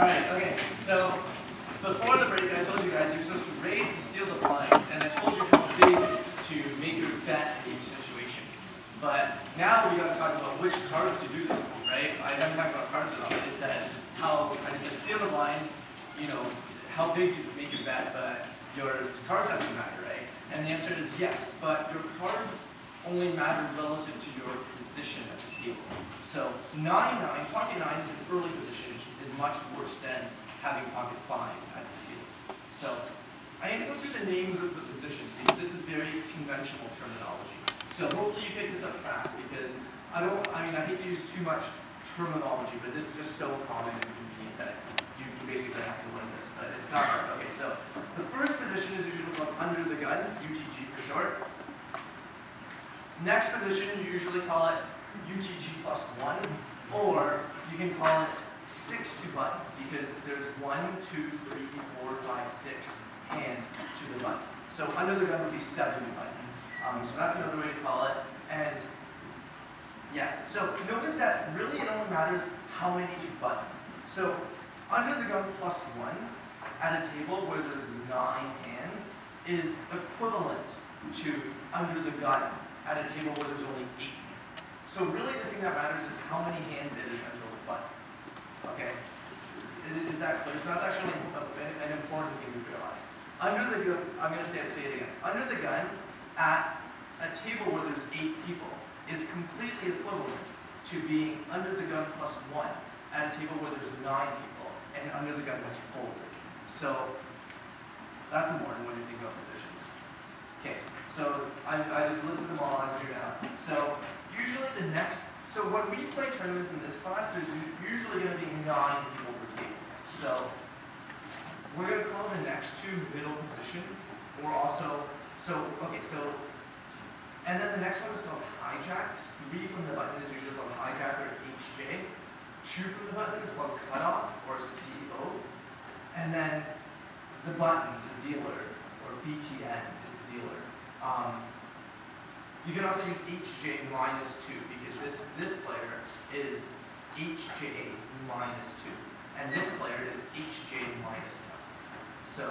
Alright, okay, so before the break I told you guys you're supposed to raise to steal the blinds, and I told you how big to make your bet in each situation. But now we gotta talk about which cards to do this with, right? I haven't talked about cards at all. I just said steal the blinds, you know, how big to make your bet, but your cards have to matter, right? And the answer is yes, but your cards only matter relative to your position at the table. So pocket nines in early position is much worse than having pocket fives as the table. So I'm going to go through the names of the positions because this is very conventional terminology. So hopefully you pick this up fast because I hate to use too much terminology, but this is just so common and convenient that you basically have to learn this, but it's not hard. Okay, so the first position is usually called under the gun, UTG for short. Next position, you usually call it UTG plus 1, or you can call it 6 to button, because there's 1, 2, 3, 4, 5, 6 hands to the button. So under the gun would be 7 to button. So that's another way to call it. And yeah, so notice that really it only matters how many to button. So under the gun plus 1 at a table where there's 9 hands is equivalent to under the gun at a table where there's only 8 hands. So really the thing that matters is how many hands it is until the button. Okay? Is that clear? So that's actually an important thing to realize. Under the gun, I'm going to say it again. Under the gun at a table where there's 8 people is completely equivalent to being under the gun plus 1 at a table where there's 9 people and under the gun was 4. So that's important when you think about positions. Okay, so I just listed them all on here now. So usually so when we play tournaments in this class, there's usually going to be 9 people per table. So we're going to call the next 2 middle position, or also, and then the next one is called hijack. 3 from the button is usually called hijack or HJ. 2 from the button is called cutoff or CO. And then the button, the dealer, or BTN is the dealer. You can also use HJ minus 2 because this player is HJ minus 2. And this player is HJ minus 1. So,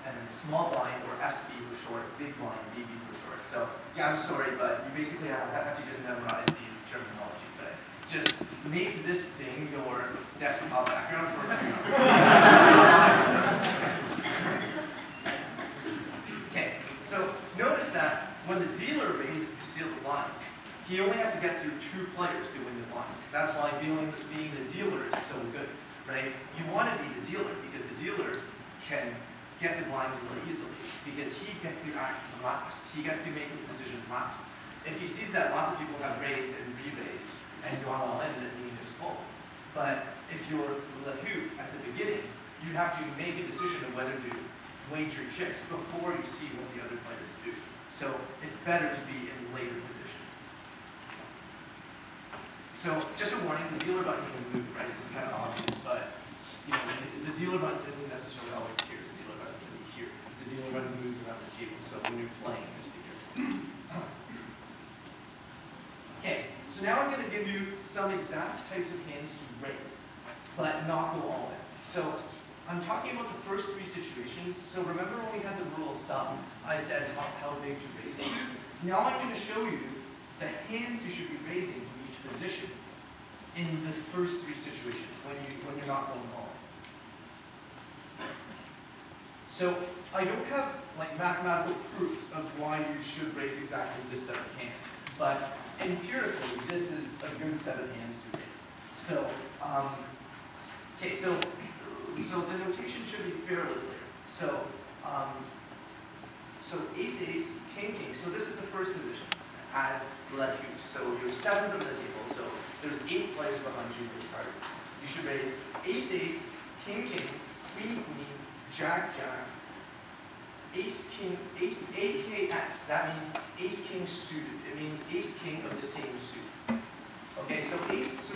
and then small blind, or SB for short, big blind, BB for short. So, yeah, I'm sorry, but you basically have to just memorize these terminology. But just make this thing your desktop background for Okay, so notice that when the dealer raises to steal the blinds, he only has to get through 2 players to win the blinds. That's why being the dealer is so good, right? You want to be the dealer because the dealer can get the blinds really easily because he gets to act last. He gets to make his decision last. If he sees that lots of people have raised and re-raised and gone all in, then he is full. But if you're the hoop at the beginning, you have to make a decision of whether to wager chips before you see what the other players do. So it's better to be in later position. So just a warning, the dealer button can move, right? This is kind of obvious, but you know, the dealer button isn't necessarily always here. The dealer button can be here. The dealer button moves around the table, so when you're playing, just be careful. Okay, so now I'm going to give you some exact types of hands to raise, but not go all in. So I'm talking about the first 3 situations. So remember when we had the rule of thumb, I said how big to raise to. Now I'm going to show you the hands you should be raising from each position in the first 3 situations when you're not going all in. So I don't have like mathematical proofs of why you should raise exactly this set of hands, but empirically this is a good set of hands to raise. So okay, so the notation should be fairly clear. So ace, ace, king, king. So this is the first position as left hoop. So you're 7th of the table. So there's 8 players behind you with cards. You should raise ace, ace, king, king, queen, queen, jack, jack, ace, king, ace, AKS. That means ace, king suited. It means ace, king of the same suit. Okay, so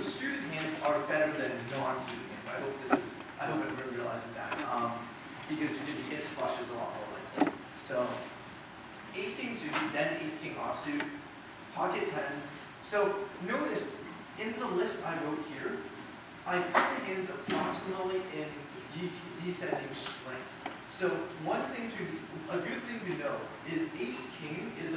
suited hands are better than non-suited hands. I hope everyone realizes that, because you can hit flushes a lot more likely. So ace king suited, then ace king offsuit, pocket tens. So notice in the list I wrote here, I put the hands approximately in descending strength. So a good thing to know is ace king is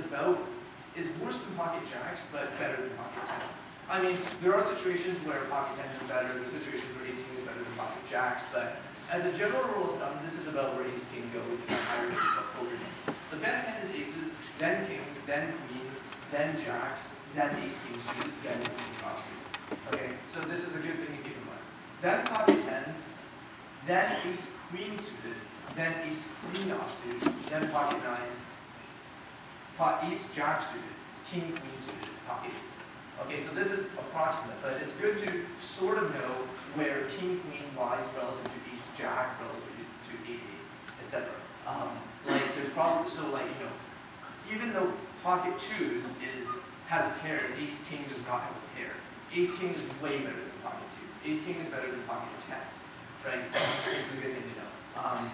worse than pocket jacks, but better than pocket tens. I mean, there are situations where pocket tens is better, there are situations where ace king is better than pocket jacks, but as a general rule of thumb, this is about where ace king goes in a higher of poker hands. The best hand is aces, then kings, then queens, then jacks, then ace king suited, then ace king offsuit. Okay, so this is a good thing to keep in mind. Then pocket tens, then ace queen suited, then ace queen offsuit, then pocket nines, ace jack suited, king queen suited, pocket eights. Okay, so this is approximate, but it's good to sort of know where king queen lies relative to ace jack, relative to 8-8, etc. Like there's probably even though pocket twos has a pair, and ace king does not have a pair. Ace king is way better than pocket twos. Ace king is better than pocket tens, right? So this is a good thing to know.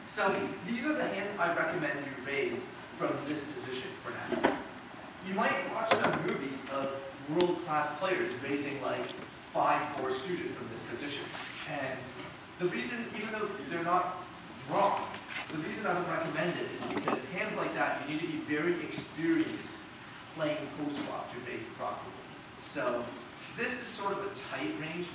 So these are the hands I recommend you raise from this position for now. You might watch some movies of world-class players raising like 5-4 suited from this position. And the reason, even though they're not wrong, the reason I would recommend it is because hands like that, you need to be very experienced playing postflop to raise properly. So this is sort of a tight range,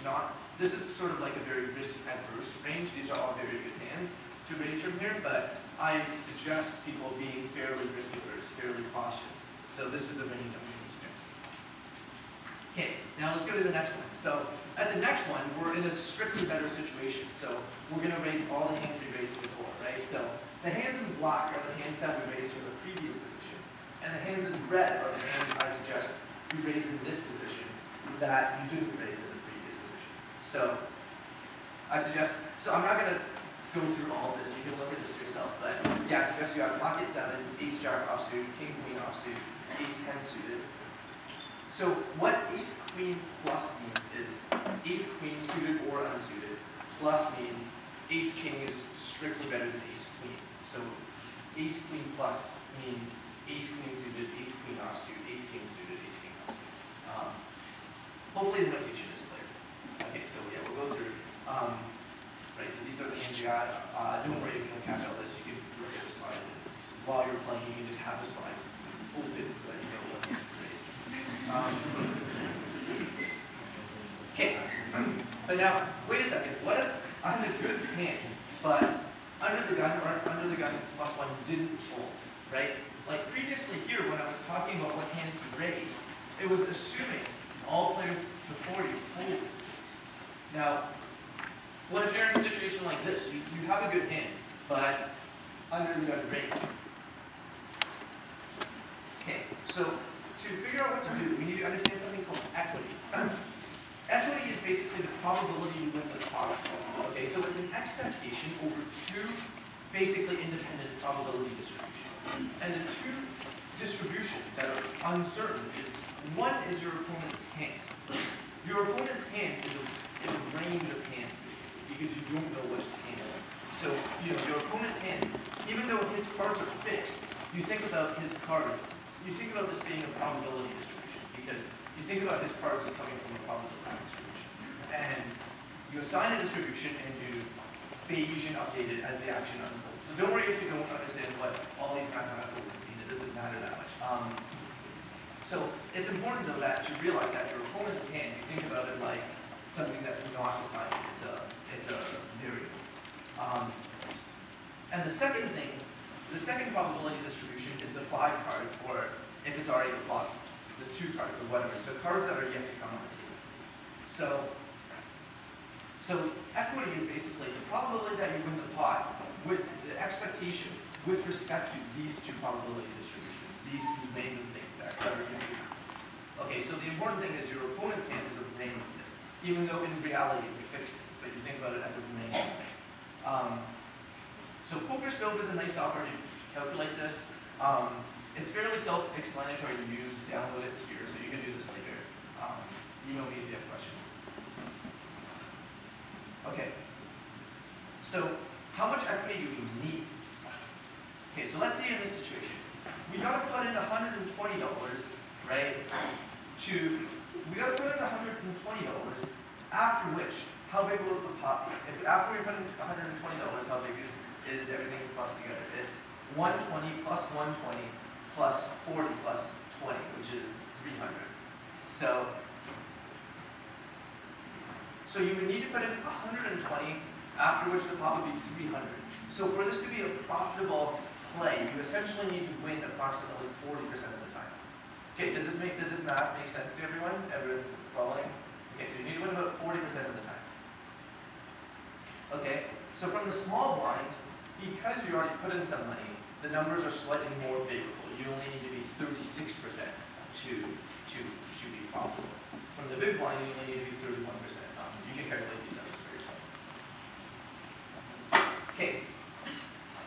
this is sort of like a very risk-adverse range. These are all very good hands to raise from here, but I suggest people being fairly risk-averse, fairly cautious. So this is the range I'm going to suggest. Okay, now let's go to the next one. So at the next one, we're in a strictly better situation. So we're going to raise all the hands we raised before, right? So the hands in black are the hands that we raised from the previous position. And the hands in red are the hands I suggest you raise in this position that you didn't raise in the previous position. So I'm not going to go through all of this. You can look at this yourself. But yeah, I suggest you have pocket sevens, ace jack offsuit, king queen offsuit, ace 10 suited. So what ace queen plus means is ace queen suited or unsuited. Plus means ace king is strictly better than ace queen. So ace queen plus means ace queen suited, ace queen offsuit, ace king suited, ace king offsuit. Hopefully the notation is clear. Okay, so yeah, we'll go through. Right, so these are the hands you got. Don't worry if you don't catch all this. You can look at the slides, and while you're playing, you can just have the slides open so that you know what hands to raise. Okay, but now, wait a second. What if I had a good hand, but under the gun plus one didn't fold, right? Like previously here, when I was talking about what hands to raise, it was assuming all players before you folded. Now, what if you're in a situation like this? You have a good hand, but under the gun raised. Okay, so to figure out what to do, we need to understand something called equity. Equity is basically the probability you win the pot. Okay, so it's an expectation over two basically independent probability distributions. And the two distributions that are uncertain is one is your opponent's hand. Your opponent's hand is a range of hands, because you don't know what his hand is. So, your opponent's hands, even though his cards are fixed, you think about his cards, you think about this being a probability distribution, because you think about his cards as coming from a probability distribution. And you assign a distribution and you Bayesian update it as the action unfolds. So don't worry if you don't understand what all these mathematical words mean, it doesn't matter that much. So it's important though that to realize that your opponent's hand, you think about it like something that's not assigned, it's a variable. And the second probability distribution is the 5 cards, or if it's already a flop, the 2 cards or whatever, the cards that are yet to come on the table. So equity is basically the probability that you win the pot with the expectation with respect to these 2 probability distributions, these 2 random things that are in your hand. Okay, so the important thing is your opponent's hand is a random thing, even though in reality it's a fixed thing, but you think about it as a random thing. So Poker Stove is a nice software to calculate this. It's fairly self-explanatory to use. Download it here, so you can do this later. Email me if you have questions. Okay. So how much equity do we need? Okay, so let's say in this situation, we got to put in $120, right? We got to put in $120 After which, how big will the pot be? If after we put in $120, how big is everything plus together? It's 120 plus 120 plus 40 plus 20, which is 300. So you would need to put in 120, after which the pot would be 300. So for this to be a profitable play, you essentially need to win approximately 40% of the time. Okay, does this math make sense to everyone? Everyone's following? Okay, so you need to win about 40% of the time. Okay, so from the small blind, because you already put in some money, the numbers are slightly more favorable. You only need to be 36% to be profitable. From the big blind, you only need to be 31%. You can calculate these numbers for yourself. Okay,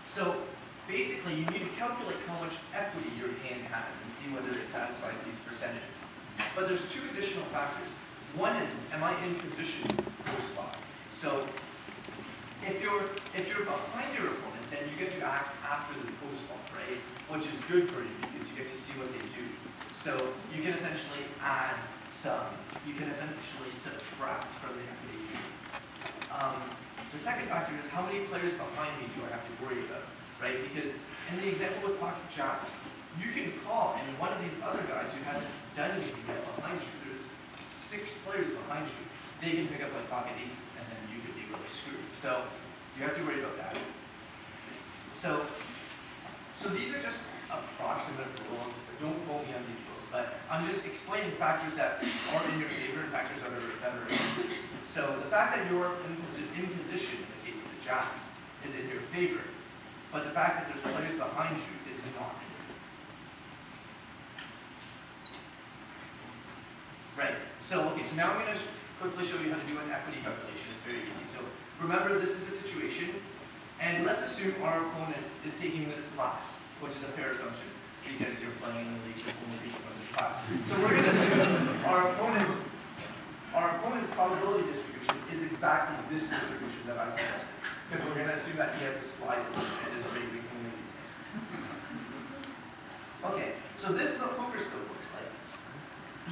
so basically you need to calculate how much equity your hand has and see whether it satisfies these percentages. But there's two additional factors. One is, am I in position post-flop? So if you're behind your opponent, then you get to act after the post-flop, right? Which is good for you because you get to see what they do. So you can essentially add some, you can essentially subtract from the equity. The second factor is how many players behind me do I have to worry about, right? Because in the example with pocket jacks, you can call, and one of these other guys who hasn't done anything yet behind you, there's 6 players behind you, they can pick up like pocket aces, and then you could be really screwed. So you have to worry about that. So these are just approximate rules. Don't quote me on these rules, but I'm just explaining factors that are in your favor and factors that are against. So the fact that you're in position in the case of the jacks is in your favor, but the fact that there's players behind you is not in your favor. Right. So now I'm going to quickly show you how to do an equity calculation. It's very easy. So remember, this is the situation, and let's assume our opponent is taking this class, which is a fair assumption because you're playing in the league with only people from this class. So we're going to assume our opponent's probability distribution is exactly this distribution that I suggested, because we're going to assume that he has the slides and is raising only these things. Okay, so this is what poker still looks like.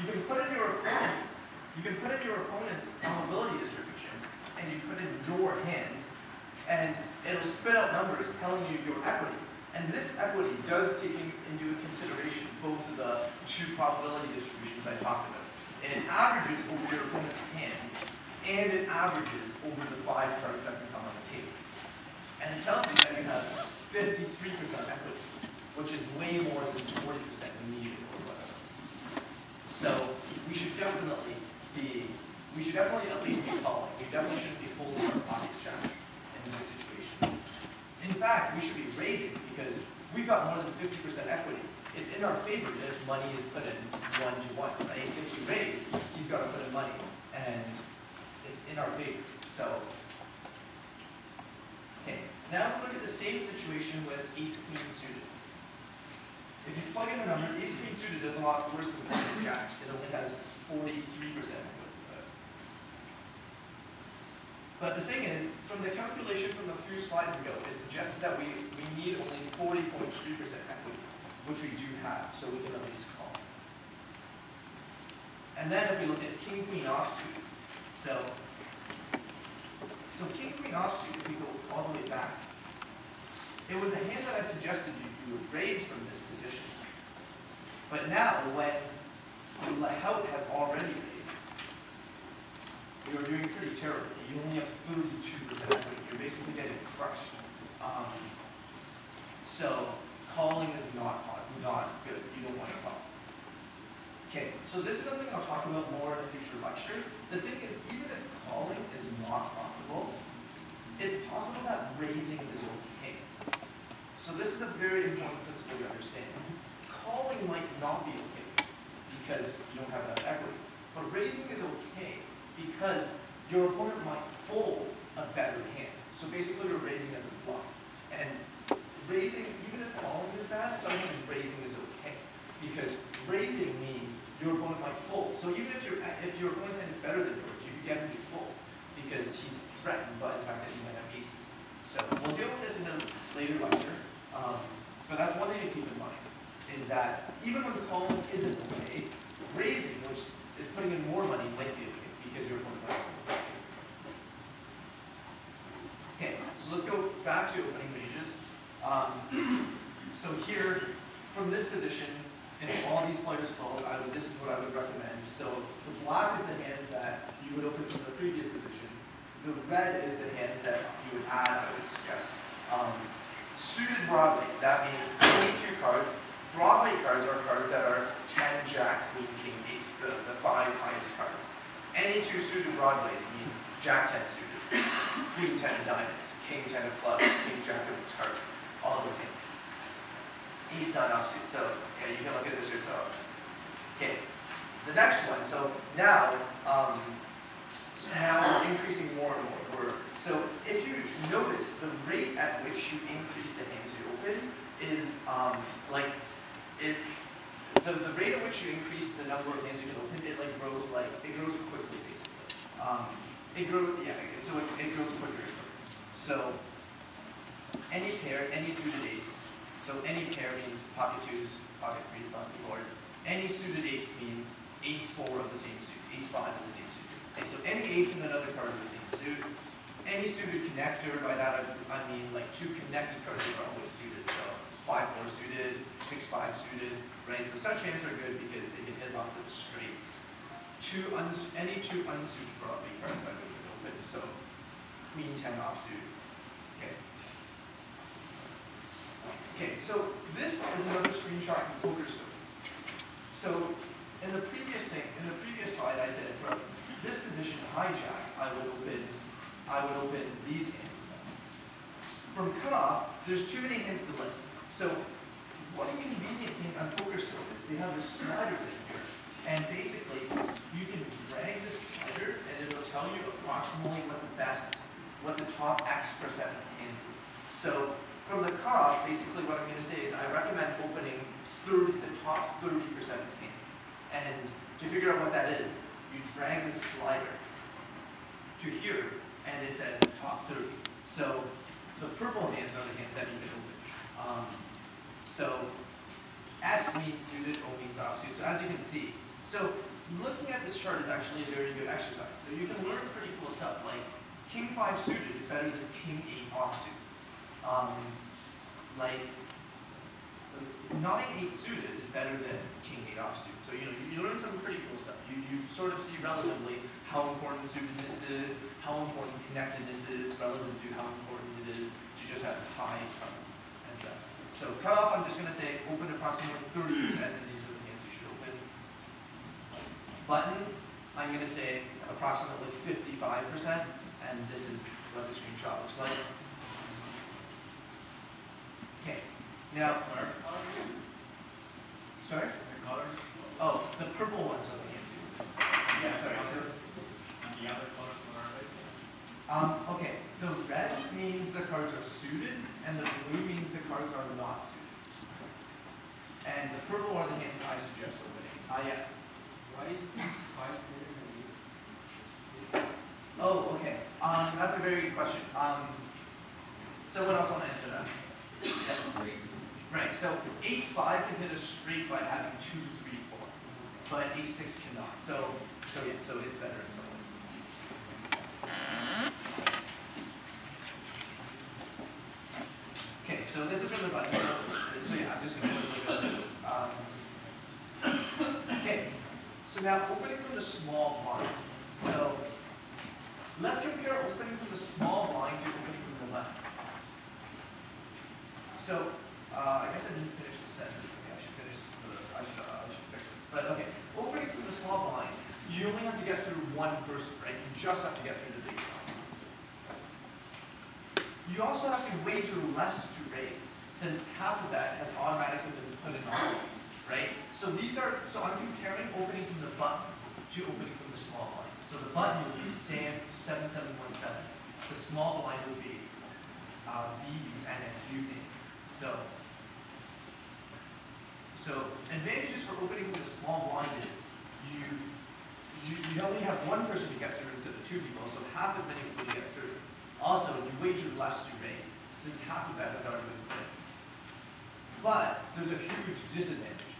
You can put in your opponent's probability distribution, and you put in your hand, and it'll spit out numbers telling you your equity. And this equity does take into consideration both of the two probability distributions I talked about. And it averages over your opponent's hands, and it averages over the 5 cards that can come on the table. And it tells you that you have 53% equity, which is way more than 40% immediately or whatever. So we should definitely at least be calling. We definitely shouldn't be holding our pocket jacks in this situation. In fact, we should be raising because we've got more than 50% equity. It's in our favor that if money is put in 1-to-1, right? If we raise, he's got to put in money, and it's in our favor. So, okay, now let's look at the same situation with ace-queen suited. If you plug in the numbers, ace-queen suited is a lot worse than pocket jacks. It only has 43% equity. But the thing is, from the calculation from a few slides ago, it suggested that we need only 40.3% equity, which we do have, so we can at least call. And then if we look at king-queen offsuit, so king-queen offsuit, if we go all the way back, it was a hand that I suggested you would raise from this position. But now, when Hout has already raised, you're doing pretty terribly. You only have 32% equity. You're basically getting crushed. So calling is not good. You don't want to call. Okay, so this is something I'll talk about more in a future lecture. The thing is, even if calling is not profitable, it's possible that raising is okay. So this is a very important principle to understand. Calling might not be okay because you don't have enough equity, but raising is okay because your opponent might fold a better hand. So basically you're raising as a bluff. And raising, even if calling is bad, sometimes raising is okay. Because raising means your opponent might fold. So even if your opponent's hand is better than yours, you could get him to fold because he's threatened by the fact that you might have aces. So we'll deal with this in a later lecture. But that's one thing to keep in mind, is that even when calling isn't okay, raising, which is putting in more money, might be okay because your opponent might fold. back to opening ranges. So here, from this position, if all these players fold, this is what I would recommend. So the black is the hands that you would open from the previous position. The red is the hands that you would add, I would suggest. Suited broadways, that means only two cards. Broadway cards are cards that are 10, Jack, Queen, King, Ace, the five highest cards. Any two suited broadways means Jack 10 suited, Queen 10 of diamonds, King 10 of clubs, King Jack of those cards, all of those hands. Ace 9 offsuit, so yeah, you can look at this yourself. Okay, the next one, so now we're increasing more and more. So if you notice, the rate at which you increase the hands you open is the rate at which you increase the number of hands you can open, it grows quickly basically. It grows quicker. So any pair, any suited ace. So any pair means pocket twos, pocket threes, pocket fours. Any suited ace means ace 4 of the same suit, ace 5 of the same suit. Okay, so any ace and another card of the same suit. Any suited connector, by that I mean two connected cards that are always suited. So 5-4 suited, 6-5 suited, right? So such hands are good because they can hit lots of straights. Any two unsuited Broadway cards I would open. So Queen 10 offsuit. Okay, so this is another screenshot from PokerStove. So in the previous slide, I said from this position hijack, I would open these hands. From cutoff, there's too many hands to list. So what a convenient thing on PokerStove is they have this slider thing here, and basically you can drag this slider, and it'll tell you approximately what the top X% of hands is. So from the cutoff, basically what I'm going to say is I recommend opening the top 30% of hands. And to figure out what that is, you drag the slider to here, and it says top 30. So the purple hands are the hands that you can open. So S means suited, O means offsuit. So as you can see, so looking at this chart is actually a very good exercise. So you can learn pretty cool stuff, like King 5 suited is better than King 8 offsuit. 9-8 suited is better than King 8 offsuit. So you learn some pretty cool stuff. You sort of see relatively how important suitedness is, how important connectedness is, relative to how important it is to just have high cards and stuff. So cutoff, I'm just going to say open approximately 30%, and these are the hands you should open. Button, I'm going to say approximately 55%, and this is what the screenshot looks like. Okay, now, sorry? Oh, the purple ones are the hands. Yeah, sorry. And the other colors, what are they? Okay, the red means the cards are suited, and the blue means the cards are not suited. And the purple are the hands I suggest opening. Yeah. Why is this 5 better than this? Oh, okay. That's a very good question. So what else want to answer that? Right, so ace 5 can hit a straight by having 2, 3, 4, but ace 6 cannot. So yeah, so it's better in some ways. Okay, so this is from the button. So yeah, I'm just going to quickly go through this. Okay, so now opening from the small blind. So let's compare opening from the small blind to opening from the left. So I guess I didn't finish the sentence. Okay, I should finish. I should fix this. But okay, opening from the small blind, you only have to get through one person, right? You just have to get through the big blind. You also have to wager less to raise, since half of that has automatically been put in on, right? So I'm comparing opening from the button to opening from the small blind. So the button will be SAM 7717. The small blind will be VU and UA. So advantages for opening with a small blind is you only have one person to get through instead of 2 people, so half as many people to get through. Also, you wager less to raise, since half of that has already been put in. But there's a huge disadvantage.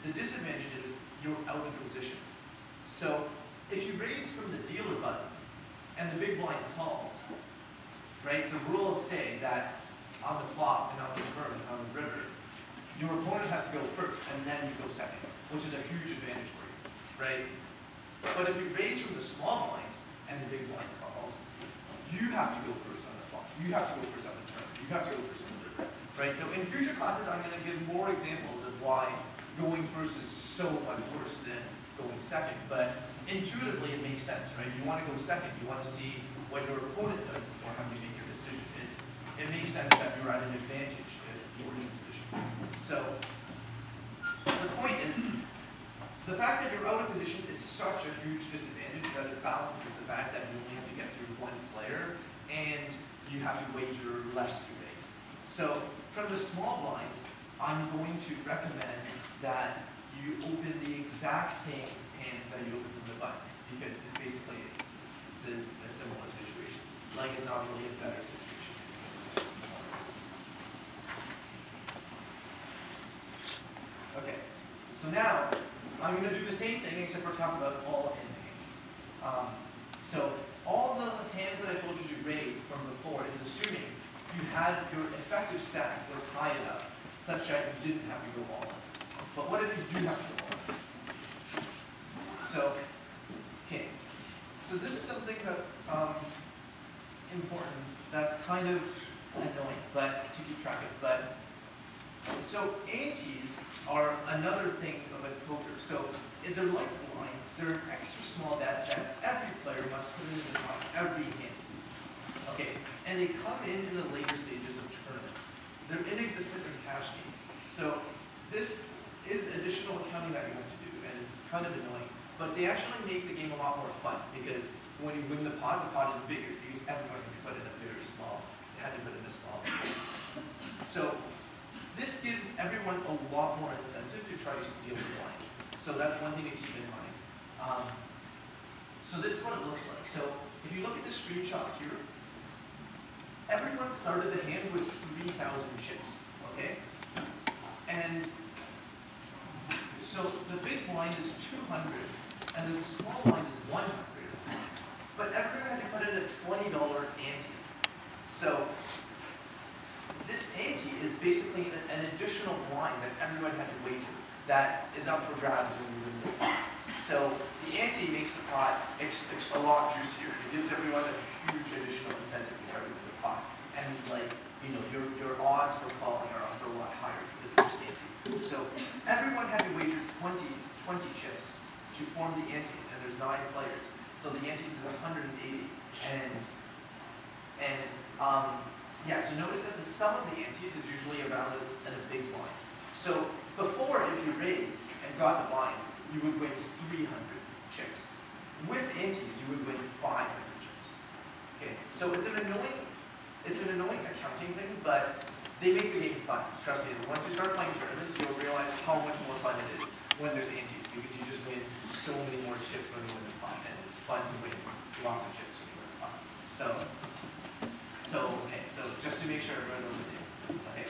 The disadvantage is you're out of position. So if you raise from the dealer button and the big blind calls, right? The rules say that on the flop and on the turn and on the river, your opponent has to go first and then you go second, which is a huge advantage for you, right? But if you raise from the small blind and the big blind calls, you have to go first on the flop. You have to go first on the turn. You have to go first on the river, right? So in future classes, I'm going to give more examples of why going first is so much worse than going second. But intuitively, it makes sense, right? You want to go second. You want to see what your opponent does before having to make your decision. It makes sense that you're at an advantage if you're in a position. So the point is, the fact that you're out of position is such a huge disadvantage that it balances the fact that you only have to get through one player and you have to wager less to raise. So from the small blind, I'm going to recommend that you open the exact same hands that you open from the button, because it's basically a similar situation. Like, it's not really a better situation. Okay, so now I'm going to do the same thing except for talk about all in hands. So all the hands that I told you to raise from before is assuming you had your effective stack was high enough such that you didn't have to go all in. But what if you do have to go all in? So, okay. So this is something that's important. That's kind of annoying, but to keep track of. But so antes are another thing with poker. So they're like blinds. They're extra small that every player must put in the pot every hand. Okay, and they come in the later stages of tournaments. They're inexistent in cash games. So this is additional accounting that you have to do, and it's kind of annoying. But they actually make the game a lot more fun, because when you win the pot is bigger, because everyone can put in a very small, they had to put in a small. So this gives everyone a lot more incentive to try to steal the blinds. So that's one thing to keep in mind. So this is what it looks like. So if you look at the screenshot here, everyone started the hand with 3,000 chips, okay? And so the big blind is 200, and the small blind is 100. But everyone had to put in a $20 ante. So this ante is basically an additional blind that everyone had to wager that is up for grabs when you win the pot. So the ante makes the pot a lot juicier. It gives everyone a huge additional incentive to try to win the pot. And like, you know, your odds for calling are also a lot higher because of this ante. So everyone had to wager 20 chips to form the antes, and there's 9 players. So the antes is 180. Yeah, so notice that the sum of the antes is usually around a big blind. So before, if you raised and got the blinds, you would win 300 chips. With antes, you would win 500 chips. Okay, so it's an annoying accounting thing, but they make the game fun. Trust me, once you start playing tournaments, you'll realize how much more fun it is when there's antes, because you just win so many more chips when you win the pot, and it's fun to win lots of chips when you win the pot. So just to make sure everyone knows what they do. Okay.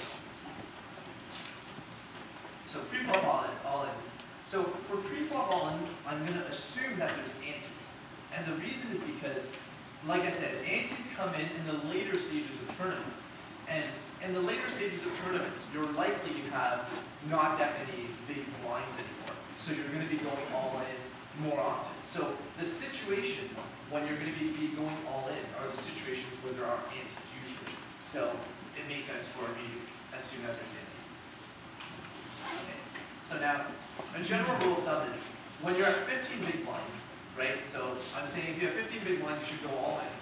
So preflop all-ins. So for preflop all-ins, I'm going to assume that there's antes. And the reason is because, like I said, antes come in the later stages of tournaments. And in the later stages of tournaments, you're likely to have not that many big blinds anymore. So you're going to be going all in more often. So the situations when you're going to be going all in are the situations where there are antes usually. So it makes sense for me to assume that there's antes. Okay. So now, a general rule of thumb is when you're at 15 big blinds, right? So I'm saying if you have 15 big blinds, you should go all in.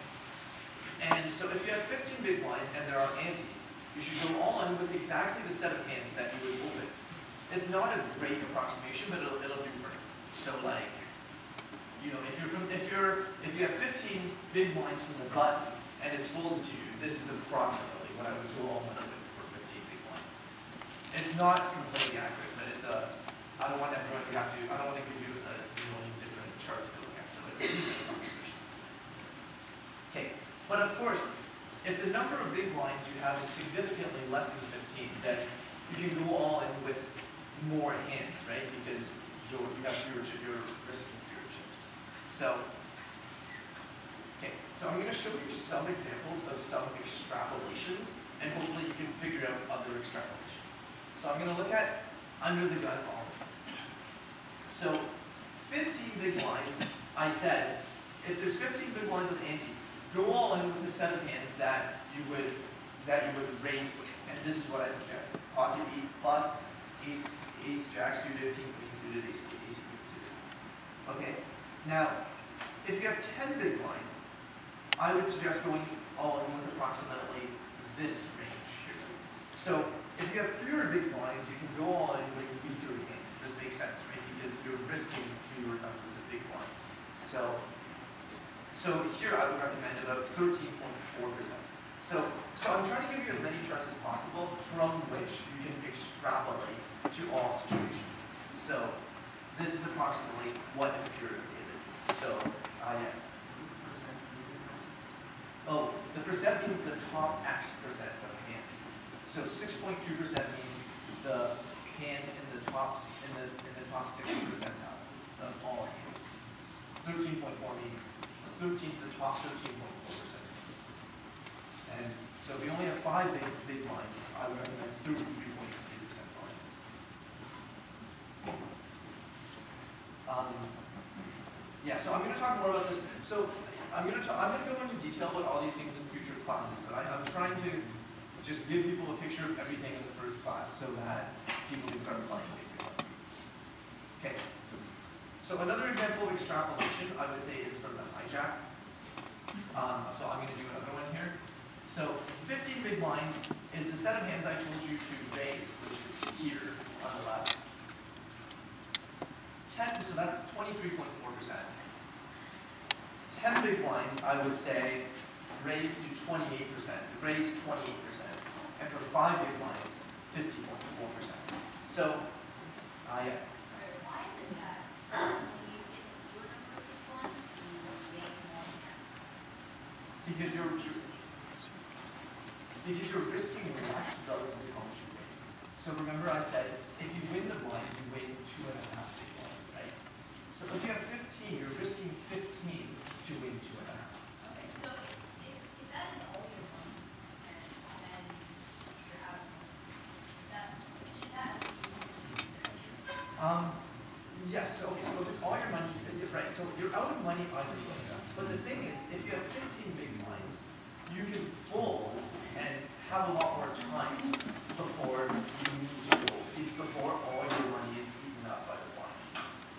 And so if you have 15 big blinds and there are antes, you should go all in with exactly the set of hands that you would open. It's not a great approximation, but it'll do for you. So like, you know, if you have 15 big blinds from the button and it's folded to you, this is approximately what I would go all in with for 15 big blinds. It's not completely accurate, but it's I don't want everyone to have to, I don't want to give you a million different charts to look at, so it's a decent approximation. Okay, but of course, if the number of big blinds you have is significantly less than 15, then you can go all in with more hands, right? Because you have fewer chips, you're risking fewer chips. So Okay, so I'm going to show you some examples of some extrapolations, and hopefully you can figure out other extrapolations. So I'm going to look at under the gun always. So 15 big blinds, I said, if there's 15 big blinds with antes, go all in with the set of hands that you would raise with. And this is what I suggest. Pocket eights plus, ace jack suited, king queen suited, ace queen suited. Okay, now if you have 10 big blinds, I would suggest going all in with approximately this range here. So if you have fewer big blinds, you can go all in with weaker hands. This makes sense, right? Because you're risking fewer numbers of big blinds. So here I would recommend about 13.4%. So I'm trying to give you as many charts as possible from which you can extrapolate to all situations. So this is approximately what a period is. So yeah. Oh, the percent means the top X percent of hands. So 6.2% means the hands in the top 6 percentile of all hands. 13.4 means the top 13.4% hands. And so if we only have 5 big lines, I would recommend 33.3% lines. Yeah, so I'm going to talk more about this. So I'm going to go into detail about all these things in future classes, but I'm trying to just give people a picture of everything in the first class so that people can start playing, basically. Okay. So another example of extrapolation, I would say, is from the hijack. So I'm going to do another one here. So 15 big blinds is the set of hands I told you to raise, which is here on the left. 10, so that's 23.4%. 10 big blinds, I would say, raise to 28%. Raise 28%. And for 5 big blinds, 50.4%. So, yeah. Why is it that when you get to fewer numbers of blinds, you make more hands? Because you're risking less relative to how much you win. So remember I said, if you win the blinds, you win 2.5 big blinds, right? So if you have 15, you're risking 15 to win 2.5. Okay, so if that is all your money, and you're out of money, should that be considered? Yes, okay, so if it's all your money, right, so you're out of money on your way. But the thing is, if you have 15 big blinds, you can fold and have a lot more time before you need to go, before all your money is eaten up by the blinds.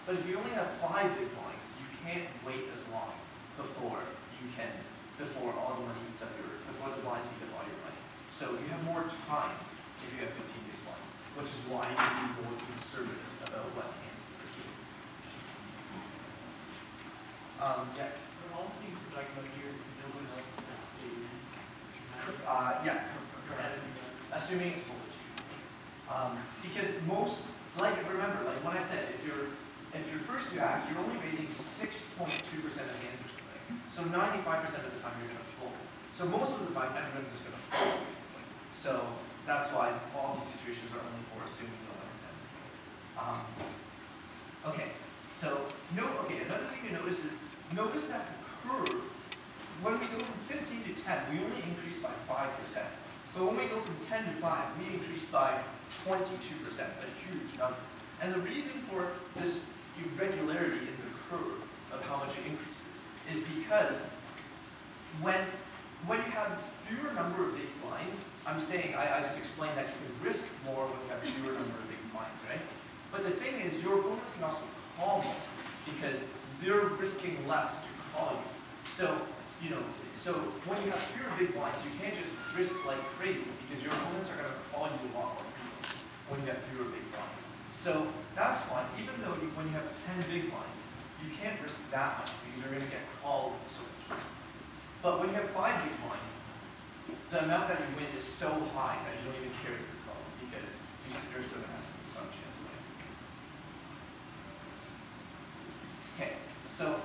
But if you only have 5 big blinds, you can't wait as long before all the money eats up before the blinds eat up all your money. So you have more time if you have 15 big blinds, which is why you can be more conservative about what hands you receive. Yeah. For all things we're talking about here, no one else has stated. Yeah, correct. Assuming it's foolish. Because most, remember, when I said, if you're first to act, you're only raising 6.2% of hands or something. So 95% of the time you're going to fold. So most of the time, everyone's just going to fold, basically. So that's why all these situations are only for assuming no one is going to fold. Okay. So another thing to notice is, notice that the curve, when we go from 15 to 10, we only increase by 5%. But when we go from 10 to 5, we increase by 22%, a huge number. And the reason for this irregularity in the curve of how much it increases is because when you have fewer number of big blinds, I'm saying, I just explained that you can risk more when you have fewer number of big blinds, right? But the thing is, your opponents can also call more because they're risking less to call you. So when you have fewer big blinds, you can't just risk like crazy because your opponents are going to call you a lot more frequently when you have fewer big blinds. So that's why, even though when you have 10 big blinds, you can't risk that much because you're going to get called so much. But when you have 5 big blinds, the amount that you win is so high that you don't even care if you're called because you're still going to have some chance of winning. Okay, so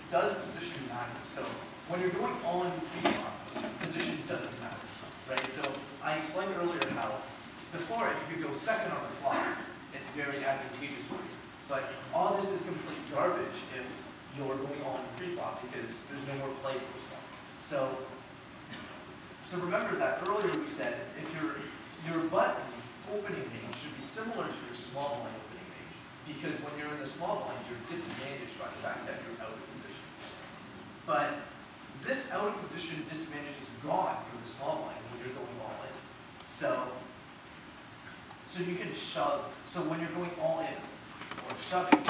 does position matter? So when you're going all in preflop, position doesn't matter, right? So I explained earlier how before, if you could go second on the flop, it's very advantageous for you. But all this is complete garbage if you're going all in preflop because there's no more play postflop. So remember that earlier we said if your button opening range should be similar to your small blind opening range, because when you're in the small blind, you're disadvantaged by the fact that you're out of position. But this out of position disadvantage is gone from the small blind when you're going all in. So you can shove. So when you're going all in or shoving,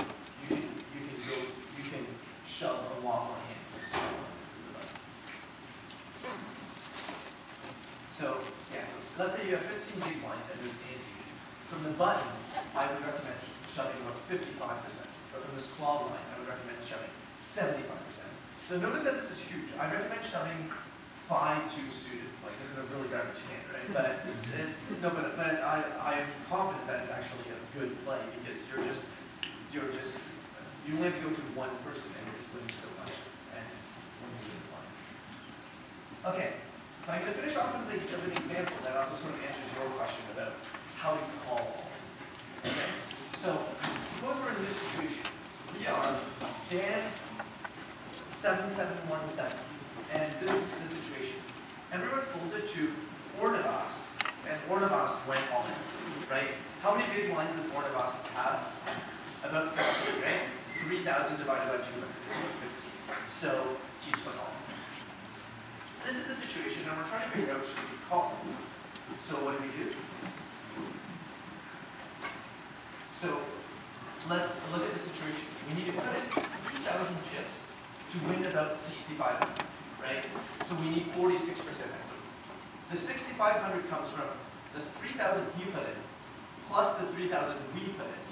you can shove a lot more hands with the small blind through the button. So yeah, so let's say you have 15 big blinds and there's antes. From the button, I would recommend shoving about 55%. But from the small blind, I would recommend shoving 75%. So notice that this is huge. I recommend shoving 5-2 suited. Like this is a really garbage hand, right? But it's no, but I am confident that it's actually a good play because you only have to go through one person and you're just winning so much and winning the blinds. Okay, so I'm going to finish off with an example that also sort of answers your question about how to call all hands. Okay, so suppose we're in this situation. We are Sam 7717. And this is the situation. Everyone folded to Ornavas, and Ornavas went all in, right? How many big blinds does Ornavas have? About 15, right? 3,000 divided by 200 is about 15. So he just went all in. This is the situation, and we're trying to figure out should we call. So what do we do? So let's look at the situation. We need to put in 3,000 chips to win about 6,500. Right? So we need 46% equity. The 6,500 comes from the 3,000 you put in, plus the 3,000 we put in,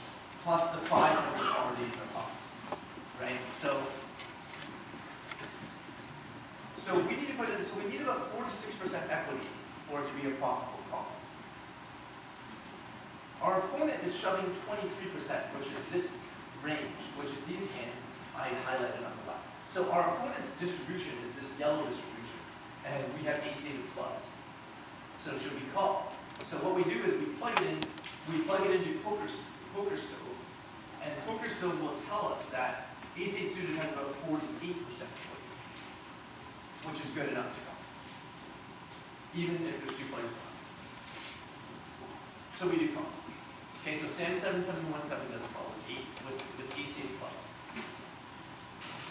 plus the 500 already in the pot. Right? So we need to put in, so we need about 46% equity for it to be a profitable call. Our opponent is shoving 23%, which is this range, which is these hands I highlighted on the left. So our opponent's distribution is this yellow distribution, and we have ace-8 of clubs. So should we call? So what we do is we plug it into poker stove, and poker stove will tell us that ace-8 suited has about 48% equity, which is good enough to call, even if there's 2 players left. So we do call. Okay, so Sam 7717 does call with ace-8 of clubs.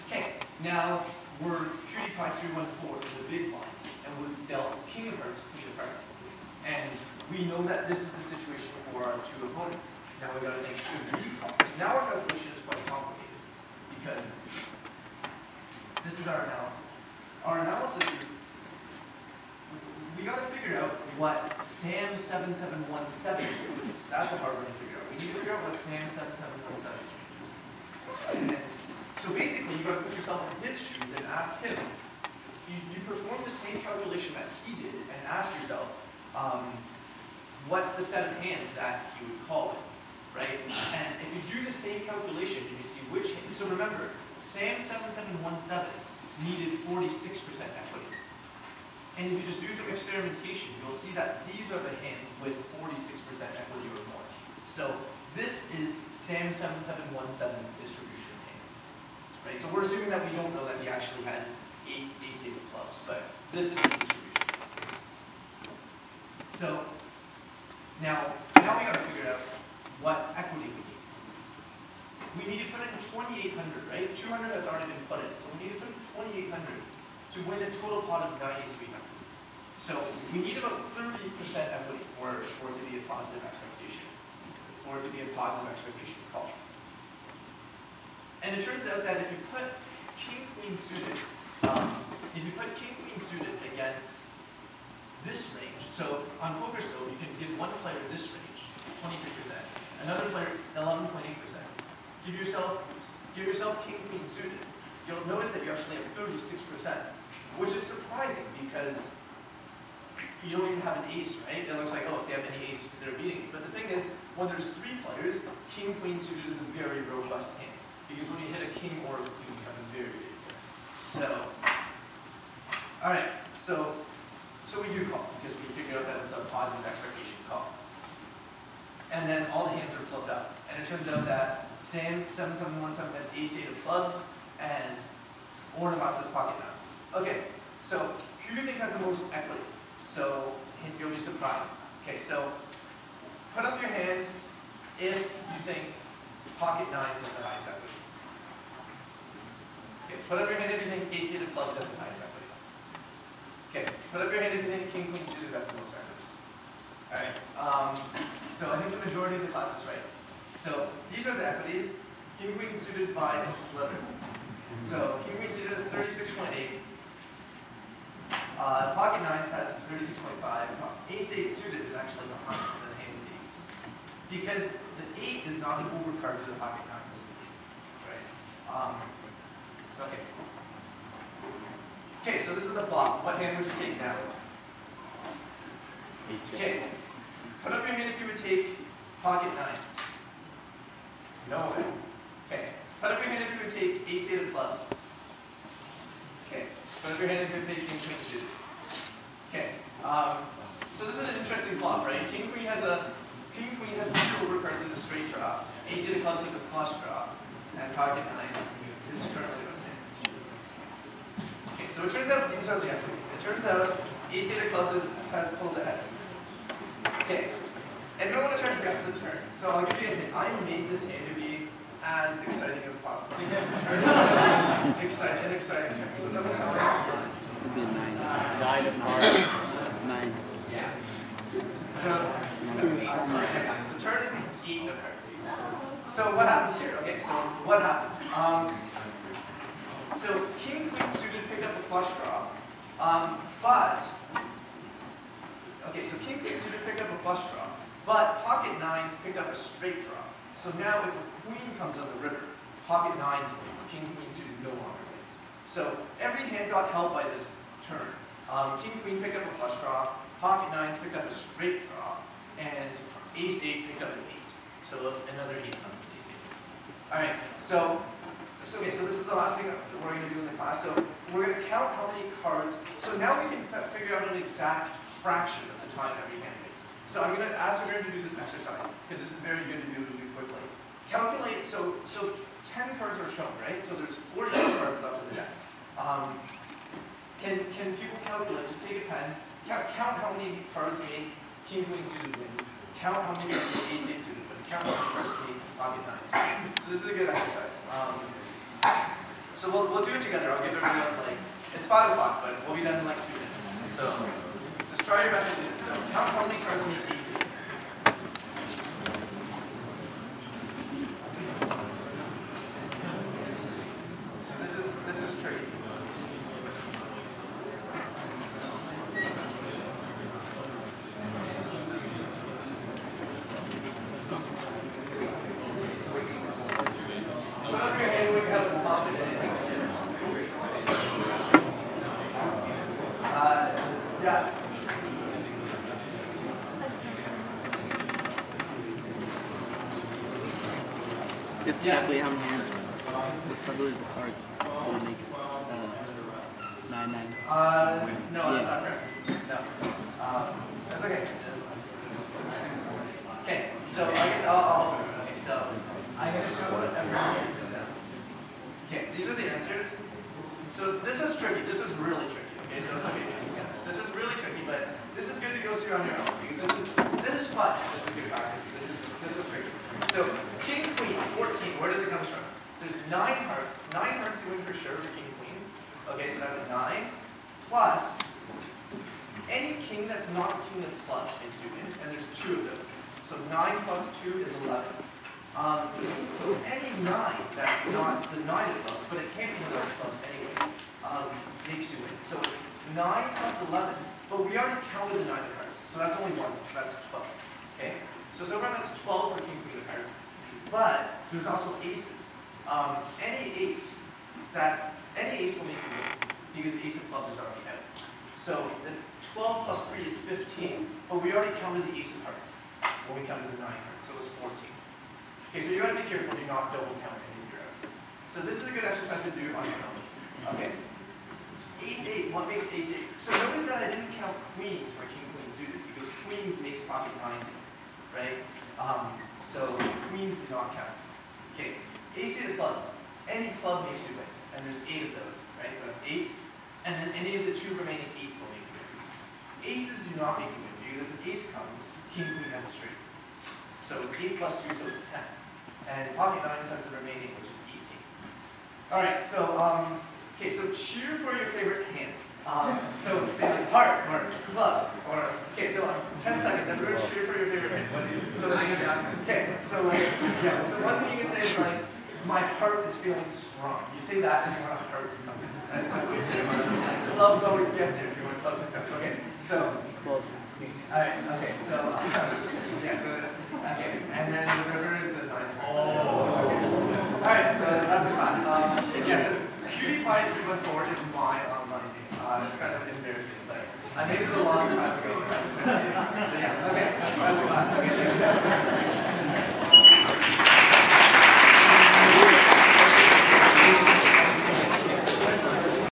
Okay, now we're cutie pie 314 in the big blind, and we're dealt king of hearts, queen of hearts. And we know that this is the situation for our 2 opponents. Now we've got to think, should we call? So now our calculation is quite complicated, because this is our analysis. Our analysis is, we got to figure out what Sam 7717's range is. That's a hard one to figure out. We need to figure out what Sam 7717's range is. And so basically, you've got to put yourself in his shoes and ask him. You perform the same calculation that he did and ask yourself, what's the set of hands that he would call it, right? And if you do the same calculation and you see which hand, so remember, Sam 7717 needed 46% equity. And if you just do some experimentation, you'll see that these are the hands with 46% equity or more. So this is Sam 7717's distribution of hands. Right? So we're assuming that we don't know that he actually has 8 ace-8 of clubs, but this is his distribution. So now we got to figure out what equity we need. We need to put in 2,800, right? 200 has already been put in, so we need to put in 2,800 to win a total pot of 9,300. So we need about 30% equity for it to be a positive expectation, call. And it turns out that if you put king-queen suited, against this range, so on poker stove, you can give one player this range, 23%, another player 11.8%. Give yourself king-queen suited. You'll notice that you actually have 36%, which is surprising because you don't even have an ace, right? It looks like, oh, if they have any ace, they're beating you. But the thing is, when there's 3 players, king-queen suited is a very robust hand. Because when you hit a king or a queen, you have a very big pair. So, all right, so we do call because we figured out that it's a positive expectation call. And then all the hands are flipped up. And it turns out that Sam 7717 has ace-8 of clubs, and Ornament says pocket nines. Okay, so who do you think has the most equity? So you'll be surprised. Okay, so put up your hand if you think pocket nines has the highest equity. Okay, put up your hand if you think ace suited clubs has the highest equity. Okay, put up your hand if you think king queen suited has the most equity. Alright, so I think the majority of the class is right. So these are the equities. King queen suited by a sliver. So king queen suited has 36.8. Pocket nines has 36.5. Ace 8 suited is actually behind the hand of these. Because the 8 is not an overcard to the pocket nines. Right? So okay. Okay, so this is the flop. What hand would you take now? Okay. Put up your hand if you would take pocket nines. No way. Okay. Put up your hand if you would take ace 8 of clubs. Okay. Put up your hand if you would take king queen suited. Okay. So this is an interesting flop, right? King queen has two overcards in the straight draw. Ace 8 of clubs is a flush draw, and pocket nines is currently the same. Okay. So it turns out these are the equities. It turns out ace 8 of clubs has pulled ahead. Okay. And you don't want to try to guess the turn. So I'll give you a hint. I made this hand to be as exciting as possible. So an exciting turn. So let's have a tell. It would be a 9. 9 of hearts. 9. Yeah. So the turn is the 8 of hearts. So what happens here? Okay, so what happened? So king queen suited picked up a flush draw, okay, so king queen suited picked up a flush draw, but pocket nines picked up a straight draw. So now if a queen comes on the river, pocket nines wins, king queen suited no longer wins. So every hand got helped by this turn. King queen picked up a flush draw, pocket nines picked up a straight draw, and ace 8 picked up an 8. So if another 8 comes, ace 8 wins. Alright, so this is the last thing that we're going to do in the class. So we're going to count how many cards. So now we can figure out an exact fraction of the time every hand takes. So I'm going to ask everyone to do this exercise, because this is very good to be able to do quickly. Calculate, so 10 cards are shown, right? So there's 42 cards left in the deck. Can people calculate? Just take a pen. Count how many cards make king queen suited win. Count how many cards make ace 8 suited win. Count how many cards make pocket nines. So this is a good exercise. So we'll do it together. I'll give everyone it's 5 o'clock, but we'll be done in like 2 minutes. So just try your best to do this. So count how many cards make ace 8. This is tricky. Put up your hand when you have a confident answer. Yeah. You have to calculate how many hands. It's probably the cards that would make 9-9. No, that's not correct. No. That's okay. Okay, so I guess I'll okay, so I'm going to show what everyone answers now. Okay, these are the answers. So this was tricky. This was really tricky. Okay, so it's okay if you get this. This was really tricky, but this is good to go through on your own because this is fun. This is good practice. This was tricky. So king queen 14. Where does it come from? There's 9 hearts. 9 hearts you win for sure for king queen. Okay, so that's 9 plus any king that's not the king of clubs makes you win, and there's 2 of those. So 9 plus 2 is 11. Any 9 that's not the 9 of clubs, but it can't be the 9 of clubs anyway, makes you win. So it's 9 plus 11, but we already counted the 9 of hearts, so that's only 1, so that's 12. Okay? So far that's 12 for king queen of hearts, but there's also aces. Any ace will make you win because the ace of clubs is already out. So it's 12 plus 3 is 15, but we already counted the ace of hearts when we counted the 9 hearts, so it's 14. Okay, so you got to be careful, do not double count any of your outs. So this is a good exercise to do on your own. Okay. Ace 8, what makes ace 8? So notice that I didn't count queens for king queen suited because queens makes pocket nines, right? So queens do not count. Okay, ace 8 of clubs. Any club makes you win. and there's 8 of those, right? So that's 8, and then any of the 2 remaining 8s will make a move. Aces do not make a move, because if an ace comes, king, queen has a straight. So it's 8 plus 2, so it's 10. And pocket nines has the remaining, which is 18. All right, so, okay, so cheer for your favorite hand. So say like heart, or club, or, okay, so 10 seconds, everyone cheer for your favorite hand. What do you, so okay, so like, yeah, so one thing you can say is like, my heart is feeling strong. You say that and you want a heart to come in. That's exactly what you say. Clubs always get there if you want clubs to come. Okay, so, alright, okay, so, yeah, so, okay, and then the river is the 9. Oh. Okay. Alright, so that's the class. Yeah, so PewDiePie 314 is my online name. It's kind of embarrassing, but I made it a long time ago. But yeah, okay, that's the class. Okay, thanks.